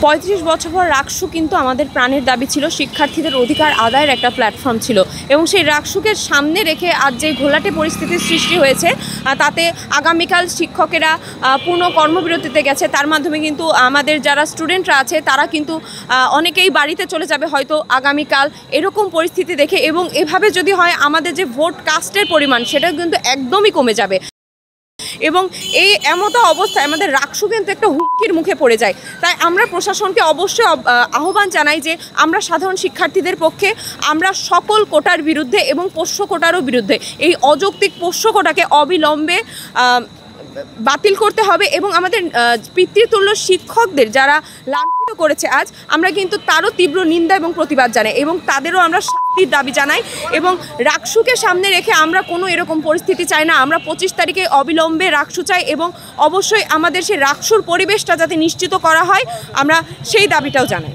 35 বছর পর রাকসু কিন্তু আমাদের প্রাণের দাবি ছিল, শিক্ষার্থীদের অধিকার আদায়ের একটা প্ল্যাটফর্ম ছিল এবং সেই রাকসুকে সামনে রেখে আজ যে ঘোলাটে পরিস্থিতির সৃষ্টি হয়েছে তাতে আগামীকাল শিক্ষকেরা পূর্ণ কর্মবিরতিতে গেছে। তার মাধ্যমে কিন্তু আমাদের যারা স্টুডেন্টরা আছে তারা কিন্তু অনেকেই বাড়িতে চলে যাবে হয়তো আগামীকাল। এরকম পরিস্থিতি দেখে এবং এভাবে যদি হয় আমাদের যে ভোট কাস্টের পরিমাণ সেটা কিন্তু একদমই কমে যাবে এবং এই এমতো অবস্থায় আমাদের রাকসু কিন্তু একটা হুমকির মুখে পড়ে যায়। তাই আমরা প্রশাসনকে অবশ্যই আহ্বান জানাই যে আমরা সাধারণ শিক্ষার্থীদের পক্ষে আমরা সকল কোটার বিরুদ্ধে এবং পোষ্য কোটারও বিরুদ্ধে। এই অযৌক্তিক পোষ্য কোটাকে অবিলম্বে বাতিল করতে হবে এবং আমাদের পিতৃতুল্য শিক্ষকদের যারা লাঞ্ছিত করেছে আজ, আমরা কিন্তু তারও তীব্র নিন্দা এবং প্রতিবাদ জানাই এবং তাদেরও আমরা শাস্তির দাবি জানাই এবং রাকসুকে সামনে রেখে আমরা কোনো এরকম পরিস্থিতি চাই না। আমরা 25 তারিখে অবিলম্বে রাকসু চাই এবং অবশ্যই আমাদের সেই রাকসুর পরিবেশটা যাতে নিশ্চিত করা হয় আমরা সেই দাবিটাও জানাই।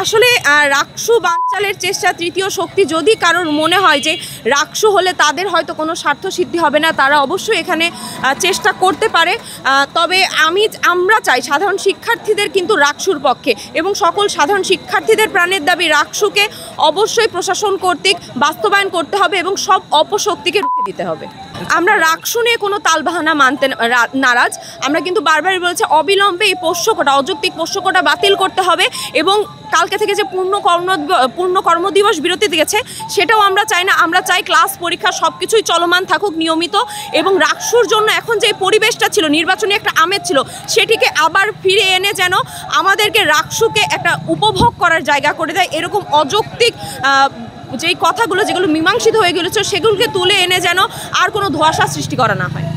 আসলে রাকসু বানচালের চেষ্টা তৃতীয় শক্তি, যদি কারোর মনে হয় যে রাকসু হলে তাদের হয়তো কোনো স্বার্থ সিদ্ধি হবে না, তারা অবশ্যই এখানে চেষ্টা করতে পারে। তবে আমরা চাই সাধারণ শিক্ষার্থীদের কিন্তু রাকসুর পক্ষে এবং সকল সাধারণ শিক্ষার্থীদের প্রাণের দাবি রাকসুকে অবশ্যই প্রশাসন কর্তৃক বাস্তবায়ন করতে হবে এবং সব অপশক্তিকে রুখে দিতে হবে। আমরা রাকসু নিয়ে কোনো তালবাহানা মানতে নারাজ। আমরা কিন্তু বারবারই বলেছি অবিলম্বে এই পোষ্যকোটা, অযৌক্তিক পোষ্যকোটা বাতিল করতে হবে এবং কালকে থেকে যে পূর্ণ কর্মদিবস বিরতি দিয়েছে সেটাও আমরা চাই না। আমরা চাই ক্লাস পরীক্ষা সব কিছুই চলমান থাকুক নিয়মিত এবং রাকসুর জন্য এখন যে পরিবেশটা ছিল, নির্বাচনী একটা আমেজ ছিল, সেটিকে আবার ফিরে এনে যেন আমাদেরকে রাকসুকে একটা উপভোগ করার জায়গা করে দেয়। এরকম অযৌক্তিক যেই কথাগুলো যেগুলো মীমাংসিত হয়ে গেছে সেগুলোকে তুলে এনে যেন আর কোনো ধোঁয়াশা সৃষ্টি করা না হয়।